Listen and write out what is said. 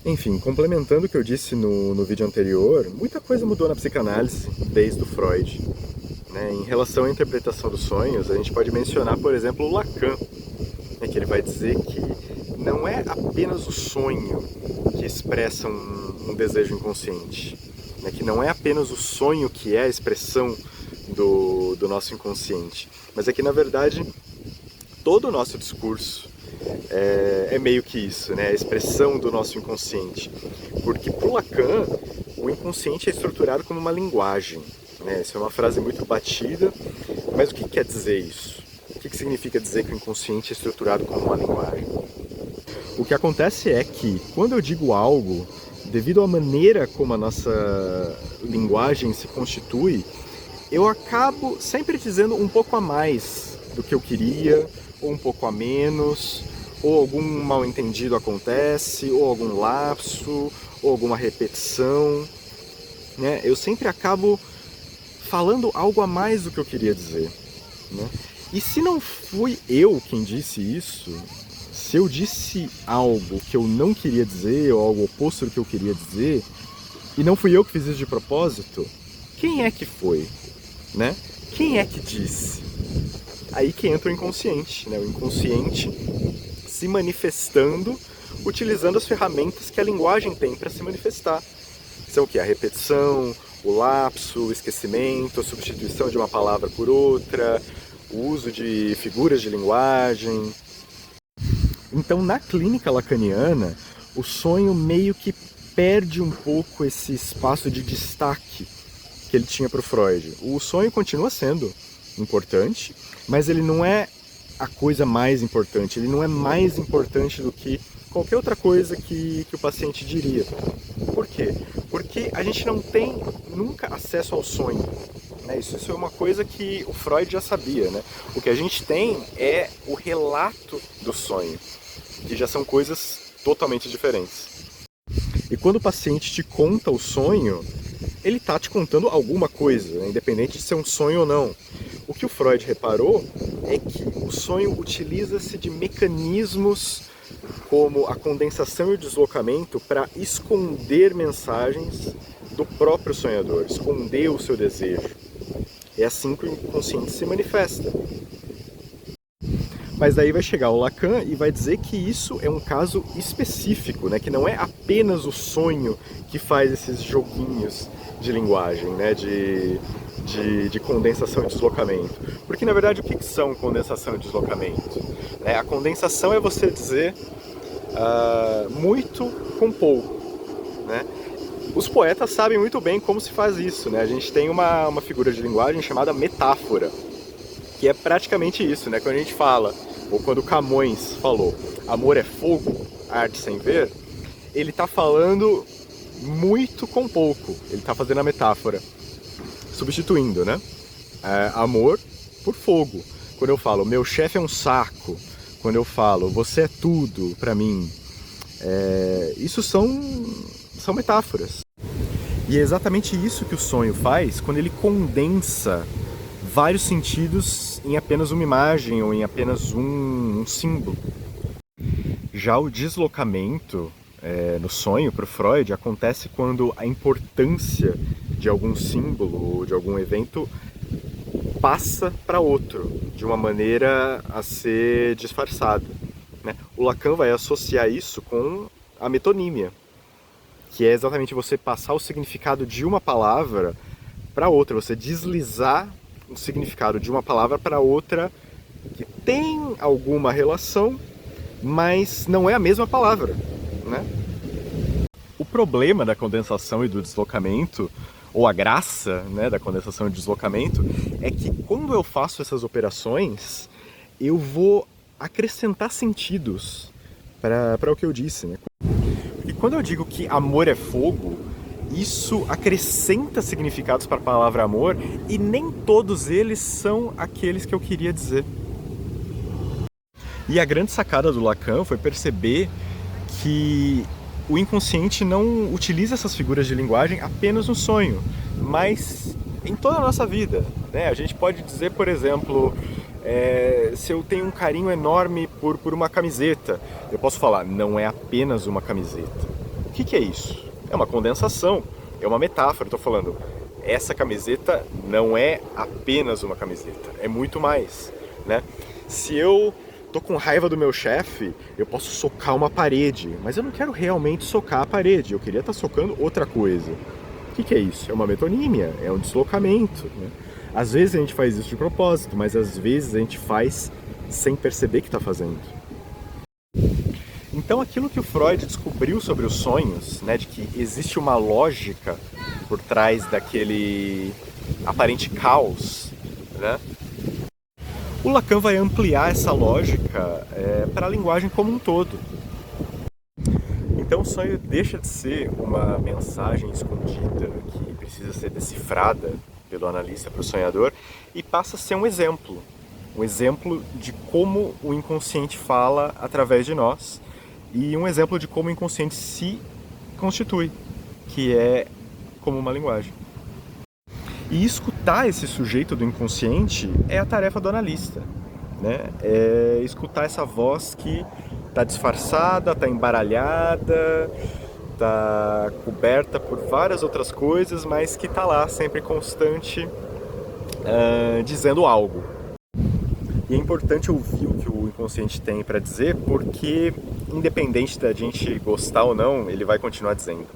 Enfim, complementando o que eu disse no vídeo anterior, muita coisa mudou na psicanálise desde o Freud. Né? Em relação à interpretação dos sonhos, a gente pode mencionar, por exemplo, o Lacan, né, que ele vai dizer que não é apenas o sonho que expressa um desejo inconsciente, né, que não é apenas o sonho que é a expressão do nosso inconsciente, mas é que, na verdade, todo o nosso discurso é meio que isso, né, a expressão do nosso inconsciente. Porque, para o Lacan, o inconsciente é estruturado como uma linguagem. Né? Isso é uma frase muito batida, mas o que quer dizer isso? O que significa dizer que o inconsciente é estruturado como uma linguagem? O que acontece é que, quando eu digo algo, devido à maneira como a nossa linguagem se constitui, eu acabo sempre dizendo um pouco a mais do que eu queria, ou um pouco a menos, ou algum mal-entendido acontece, ou algum lapso, ou alguma repetição. Né? Eu sempre acabo falando algo a mais do que eu queria dizer. Né? E se não fui eu quem disse isso, se eu disse algo que eu não queria dizer, ou algo oposto do que eu queria dizer, e não fui eu que fiz isso de propósito, quem é que foi? Né? Quem é que disse? Aí que entra o inconsciente, né? O inconsciente se manifestando, utilizando as ferramentas que a linguagem tem para se manifestar. São o que? A repetição, o lapso, o esquecimento, a substituição de uma palavra por outra, o uso de figuras de linguagem. Então, na clínica lacaniana, o sonho meio que perde um pouco esse espaço de destaque que ele tinha para o Freud. O sonho continua sendo importante, mas ele não é a coisa mais importante, ele não é mais importante do que qualquer outra coisa que o paciente diria. Por quê? Porque a gente não tem nunca acesso ao sonho. Né? Isso é uma coisa que o Freud já sabia. Né? O que a gente tem é o relato do sonho, que já são coisas totalmente diferentes. E quando o paciente te conta o sonho, ele está te contando alguma coisa, né? Independente de ser um sonho ou não. O que o Freud reparou é que o sonho utiliza-se de mecanismos como a condensação e o deslocamento para esconder mensagens do próprio sonhador, esconder o seu desejo. É assim que o inconsciente se manifesta. Mas daí vai chegar o Lacan e vai dizer que isso é um caso específico, né? Que não é apenas o sonho que faz esses joguinhos de linguagem, né? de condensação e deslocamento. Porque, na verdade, o que são condensação e deslocamento? A condensação é você dizer muito com pouco. Né? Os poetas sabem muito bem como se faz isso. Né? A gente tem uma figura de linguagem chamada metáfora, que é praticamente isso, né? Quando a gente fala, ou quando Camões falou, amor é fogo, arte sem ver, ele está falando muito com pouco, ele está fazendo a metáfora, substituindo, né? Amor por fogo. Quando eu falo, meu chefe é um saco, quando eu falo, você é tudo para mim, isso são metáforas. E é exatamente isso que o sonho faz quando ele condensa vários sentidos em apenas uma imagem ou em apenas um símbolo. Já o deslocamento no sonho, para o Freud, acontece quando a importância de algum símbolo ou de algum evento passa para outro, de uma maneira a ser disfarçada. Né? O Lacan vai associar isso com a metonímia, que é exatamente você passar o significado de uma palavra para outra, você deslizar o significado de uma palavra para outra que tem alguma relação, mas não é a mesma palavra, né? O problema da condensação e do deslocamento, ou a graça, né, da condensação e do deslocamento, é que quando eu faço essas operações, eu vou acrescentar sentidos para o que eu disse. Né? E quando eu digo que amor é fogo, isso acrescenta significados para a palavra amor e nem todos eles são aqueles que eu queria dizer. E a grande sacada do Lacan foi perceber que o inconsciente não utiliza essas figuras de linguagem apenas no sonho, mas em toda a nossa vida. Né? A gente pode dizer, por exemplo, se eu tenho um carinho enorme por uma camiseta, eu posso falar, não é apenas uma camiseta. que é isso? É uma condensação, é uma metáfora. Estou falando, essa camiseta não é apenas uma camiseta, é muito mais, né? Se eu tô com raiva do meu chefe, eu posso socar uma parede, mas eu não quero realmente socar a parede, eu queria estar socando outra coisa. O que é isso? É uma metonímia, é um deslocamento, né? Às vezes a gente faz isso de propósito, mas às vezes a gente faz sem perceber que está fazendo. Então aquilo que o Freud descobriu sobre os sonhos, né, de que existe uma lógica por trás daquele aparente caos, né, o Lacan vai ampliar essa lógica para a linguagem como um todo. Então o sonho deixa de ser uma mensagem escondida que precisa ser decifrada pelo analista para o sonhador e passa a ser um exemplo de como o inconsciente fala através de nós e um exemplo de como o inconsciente se constitui, que é como uma linguagem. E escutar esse sujeito do inconsciente é a tarefa do analista, né? É escutar essa voz que está disfarçada, está embaralhada, está coberta por várias outras coisas, mas que está lá sempre constante, dizendo algo. E é importante ouvir o que o inconsciente tem para dizer, porque independente da gente gostar ou não, ele vai continuar dizendo.